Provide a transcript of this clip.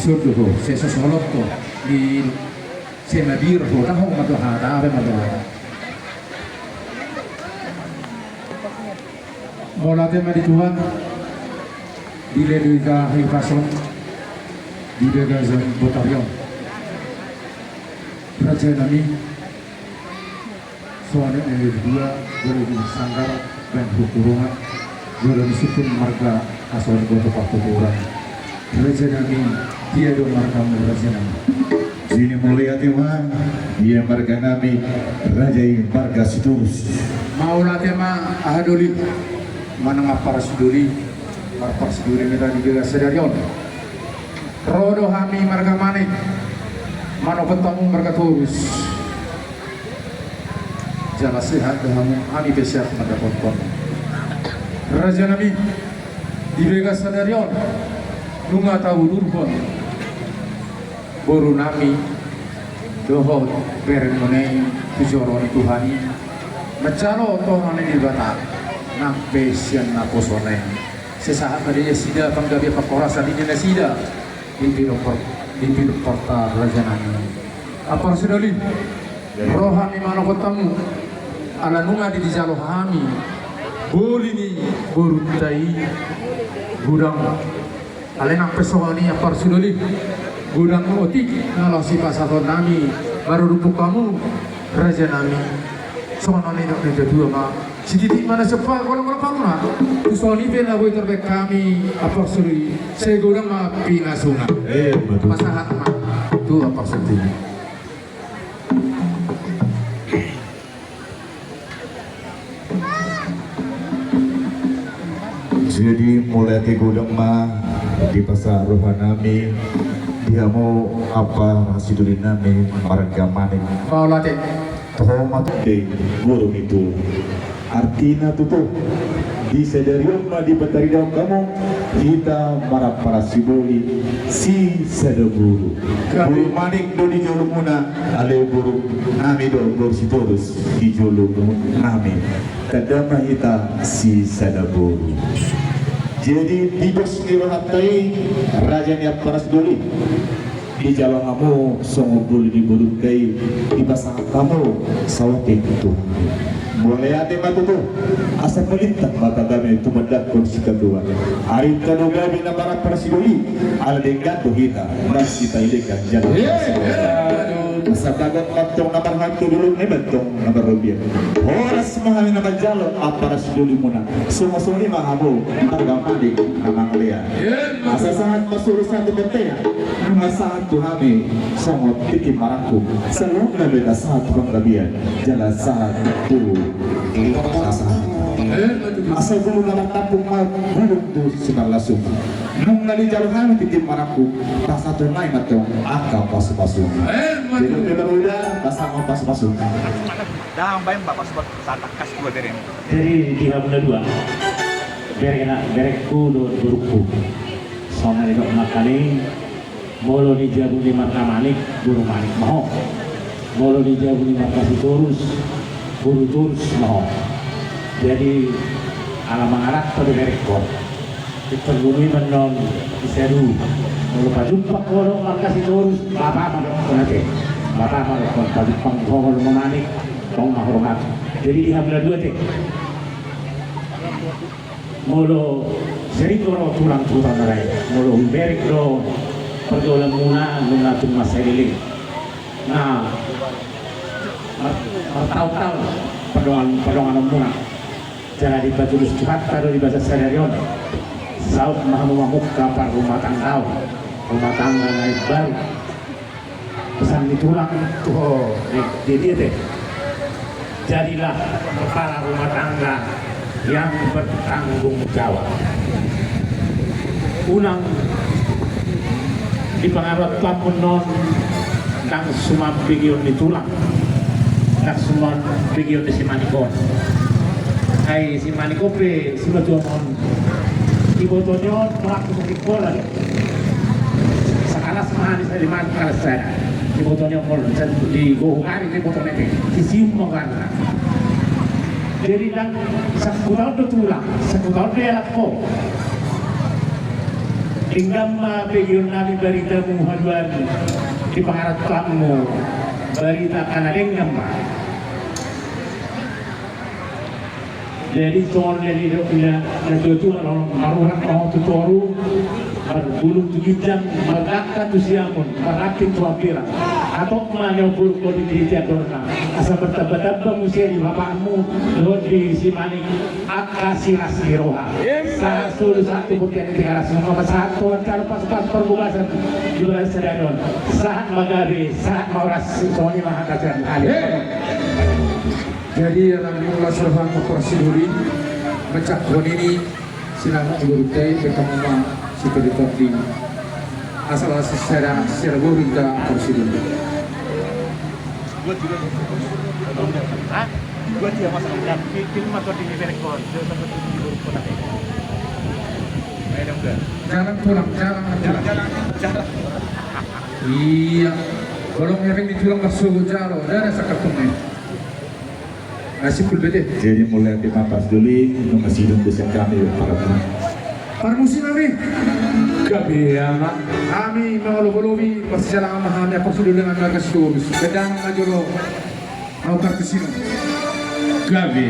surdu ho se sosolot to di se nabir ho ta ho ma to ha ta be ma to molate ma di Tuhan di Liga Hifason di Liga Zon Botarion Raja Nami soalnya dua boleh disangkar dan hukuman boleh disukun marga asal kota Patuturan Raja Nami tiada marga Raja Nami sini mulia Tuhan dia marga Nami Raja marga Siturus maulah tema ahaduli mana para siduri mereka juga sedarion rodo hami marga manik mano petemu marga turus jala sehat dahamu hami besar marga potkon Raja Nami di Vega sedarion nunga tahu durpon boru nami dohot beren menei tujuan Tuhani macalo tohane di bata nak besian na posone sesaat tadi sida panggabi pakora sadinya sida di pintu portal Raja Nami apa sedali rohani mana ketemu ala nunga di jalo hami boli ni borutai gudang alena pesoni apa sedali gudang otik kalau si pasaton nami baru rupuk kamu Raja Nami soalnya ini nak dua mah sedikit mana cepat kalau kamu nak soalnya bela boy terbaik kami apa suri saya gudang mah pina sungai masalah mah tu apa sendiri jadi mulai ke gudang mah di pasar Rohanami dia mau apa hasilin nami marga manik mau latih tomat de guru itu artinya tuh di sedarium di petari daun kamu kita para siboli si sedeburu guru manik do di jolumuna ale guru nami do guru sitorus di jolumuna nami kadama kita si sedeburu jadi di bos nirohatai raja ni paras doli di jalan kamu songobul di burukai di pasang kamu sawah itu boleh ada mata tu asal melintang mata kami itu mendak kursi kedua hari kedua bina para sidoli ala dengan tu kita mas kita ini kan jalan asal bagot matong nomor hantu dulu ni bentung nomor rupiah horas mahami nomor jalan para sidoli muna semua lima kamu harga mandi amang lihat asal sangat masuk satu bete ya rumah saat tu kami sangat tiki maraku selalu beda saat penggabian jalan saat tu asal dulu dalam tampung mal belum tu sudah langsung nung nali jalan kami tiki maraku pas satu naik atau akal pas-pasu jadi udah pasang pas-pasu dah bayang bapak sebab saat kas dua dari ini jadi di Habuna dua berekku do buruku soalnya itu makani molo di jabu di marka manik buru manik mau molo di jabu di marka siturus buru turus mau jadi alamang arak pada berekko dipergurui menon diseru molo pajumpak molo marka siturus bapak madok nanti bapak madok pajumpak molo manik tong mahormat jadi di Habuna dua cek molo serikoro tulang narai molo berik do pergaulan muna mengatur masa liling nah bertahun-tahun perdoangan muna jangan dibatulus cepat kalau di bahasa sadarion saut mahamumamuk kapar rumah tangga naik baru pesan ditulang tuh di dia deh jadilah kepala rumah tangga yang bertanggung jawab unang di pengarut lamun non kang sumam pigion ditulang kang sumam pigion di simanikon ay simanikope simatumon ibu tonyo pelaku sakit bola sakalas mahani sa liman kalasada ibu tonyo mol di gohari ibu tonyo sisium mogana jadi dan sekutau do tulang sekutau do elak po Tinggamma bigyan namin berita mo haluan di pangarap kamu berita kanadeng gamma. Jadi soal dari natutunan orang maruhan orang tutoru berbulu tujang merdakan tu siamun merakin tu apira atau mana buruk kau di tiadorna asa bertambah-tambah musia di bapakmu lo di simani akasiras di roha satu buktian di aras nomor satu antara pas perbukasan juga sedadon saat magabe saat mauras soalnya mahakasan alih. Jadi dalam jumlah serban proseduri macam ini sinama guru teh bertemu seperti tadi asal secara guru dan prosedur. Gua juga. Hah? Gua dia masa kemudian bikin motor di rekor. Dia sempat di buruk kota. Ayo enggak. Jalan pulang. Iya. Belum yang dijual masuk jalo, ada sakatnya. Nasib berbeda. Jadi mulai di mapas dulu, nunggu sidung desain kami para teman. Permusim kami. Kebiangan. Kami mengelola masih jalan memahami prosedur dengan mereka seluruh. Kedang majolo mau kartu sini. Gabi.